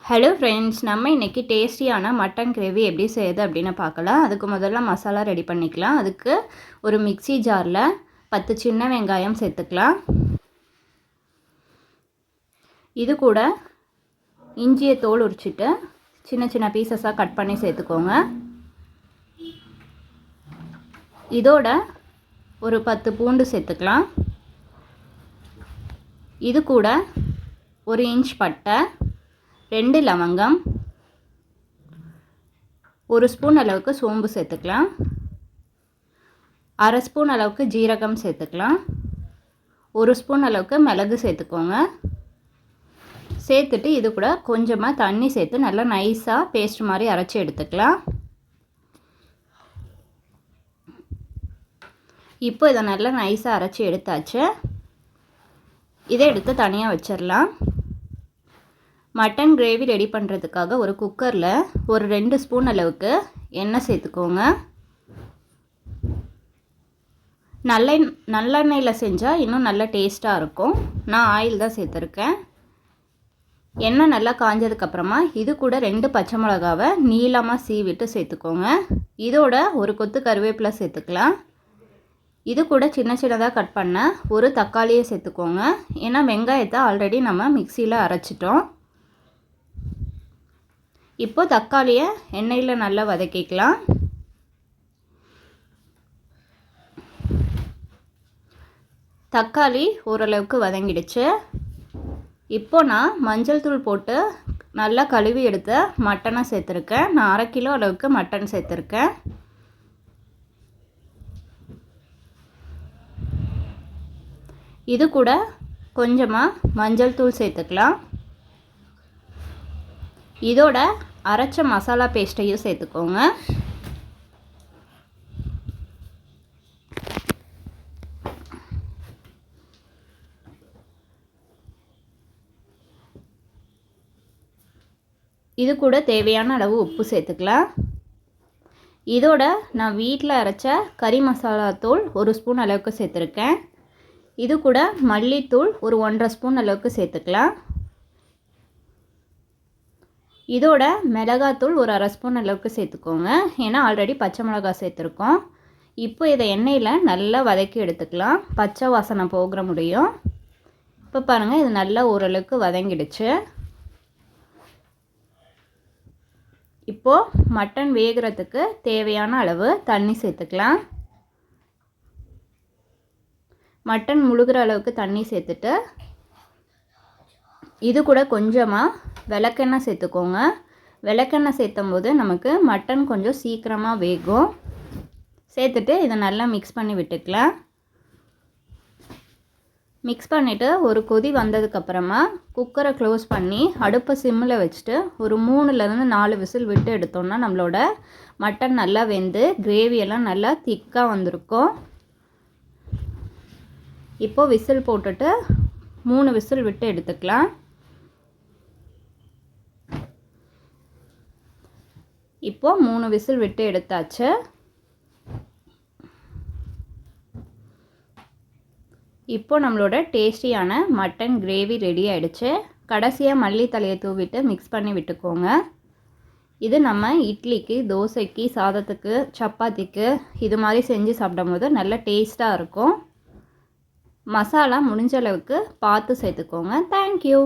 Hello friends, நம்ம இன்றைக்கி டேஸ்டியான மட்டன் கிரேவி எப்படி செய்யுது அப்படின்னு பார்க்கலாம். அதுக்கு முதல்ல மசாலா ரெடி பண்ணிக்கலாம். அதுக்கு ஒரு மிக்ஸி ஜாரில் 10 சின்ன வெங்காயம் சேர்த்துக்கலாம். இது கூட இஞ்சியை தோல் உரிச்சிட்டு சின்ன சின்ன பீசஸாக கட் பண்ணி சேர்த்துக்கோங்க. இதோட ஒரு 10 பூண்டு சேர்த்துக்கலாம். இது கூட 1 இன்ச் பட்டை, 2 லவங்கம், 1 ஸ்பூன் அளவுக்கு சோம்பு சேர்த்துக்கலாம். 1/2 ஸ்பூன் அளவுக்கு ஜீரகம் சேர்த்துக்கலாம். 1 ஸ்பூன் அளவுக்கு மிளகு சேர்த்துக்கோங்க. சேர்த்துட்டு இது கூட கொஞ்சமாக தண்ணி சேர்த்து நல்லா நைஸாக பேஸ்ட் மாதிரி அரைச்சி எடுத்துக்கலாம். இப்போ இதை நல்லா நைஸாக அரைச்சி எடுத்தாச்சு. இதை எடுத்து தனியாக வச்சிடலாம். மட்டன் கிரேவி ரெடி பண்ணுறதுக்காக ஒரு குக்கரில் ஒரு 2 ஸ்பூன் அளவுக்கு எண்ணெய் சேர்த்துக்கோங்க. நல்லெண்ணெயில் செஞ்சால் இன்னும் நல்ல டேஸ்ட்டாக இருக்கும். நான் ஆயில் தான் சேர்த்துருக்கேன். எண்ணெய் நல்லா காஞ்சதுக்கப்புறமா இது கூட 2 பச்சை மிளகாவை நீளமாக சீவிட்டு சேர்த்துக்கோங்க. இதோட ஒரு கொத்து கருவேப்பிலை சேர்த்துக்கலாம். இது கூட சின்ன சின்னதாக கட் பண்ண ஒரு தக்காளியை சேர்த்துக்கோங்க. ஏன்னா வெங்காயத்தை ஆல்ரெடி நம்ம மிக்சியில் அரைச்சிட்டோம். இப்போ தக்காளியை எண்ணெயில் நல்லா வதக்கிக்கலாம். தக்காளி ஓரளவுக்கு வதங்கிடுச்சு. இப்போ நான் மஞ்சள் தூள் போட்டு நல்லா கழுவி எடுத்த மட்டனை சேர்த்துருக்கேன். நான் 1/2 கிலோ அளவுக்கு மட்டன் சேர்த்துருக்கேன். இது கூட கொஞ்சமாக மஞ்சள் தூள் சேர்த்துக்கலாம். இதோட அரைச்ச மசாலா பேஸ்ட்டையும் சேர்த்துக்கோங்க. இது கூட தேவையான அளவு உப்பு சேர்த்துக்கலாம். இதோட நான் வீட்டில் அரைச்ச கறி மசாலா தூள் 1 ஸ்பூன் அளவுக்கு சேர்த்துருக்கேன். இது கூட மல்லித்தூள் ஒரு 1/2 ஸ்பூன் அளவுக்கு சேர்த்துக்கலாம். இதோட மிளகாத்தூள் ஒரு 1/2 ஸ்பூன் அளவுக்கு சேர்த்துக்கோங்க. ஏன்னா ஆல்ரெடி பச்சை மிளகாய் சேர்த்துருக்கோம். இப்போ இதை எண்ணெயில் நல்லா வதக்கி எடுத்துக்கலாம். பச்சை வாசனை போகிற முடியும். இப்போ பாருங்கள், இது நல்லா ஓரளவுக்கு வதங்கிடுச்சு. இப்போது மட்டன் வேகிறதுக்கு தேவையான அளவு தண்ணி சேர்த்துக்கலாம். மட்டன் முழுகிற அளவுக்கு தண்ணி சேர்த்துட்டு இது கூட கொஞ்சமாக விளக்கெண்ணெய் சேர்த்துக்கோங்க. விளக்கெண்ணெய் சேர்த்தும் போது நமக்கு மட்டன் கொஞ்சம் சீக்கிரமாக வேகும். சேர்த்துட்டு இதை நல்லா மிக்ஸ் பண்ணி விட்டுக்கலாம். மிக்ஸ் பண்ணிவிட்டு ஒரு கொதி வந்ததுக்கப்புறமா குக்கரை க்ளோஸ் பண்ணி அடுப்பை சிம்மில் வச்சுட்டு ஒரு 3லேருந்து 4 விசில் விட்டு எடுத்தோம்னா நம்மளோட மட்டன் நல்லா வெந்து கிரேவியெல்லாம் நல்லா திக்காக வந்திருக்கும். இப்போது விசில் போட்டுட்டு 3 விசில் விட்டு எடுத்துக்கலாம். இப்போது 3 விசில் விட்டு எடுத்தாச்சு. இப்போ நம்மளோட டேஸ்டியான மட்டன் கிரேவி ரெடி ஆகிடுச்சு. கடைசியாக மல்லித்தலையை தூவிட்டு மிக்ஸ் பண்ணி விட்டுக்கோங்க. இது நம்ம இட்லிக்கு, தோசைக்கு, சாதத்துக்கு, சப்பாத்திக்கு இது மாதிரி செஞ்சு சாப்பிடும்போது நல்ல டேஸ்ட்டாக இருக்கும். மசாலா முடிஞ்ச அளவுக்கு பார்த்து சேர்த்துக்கோங்க. தேங்க்யூ.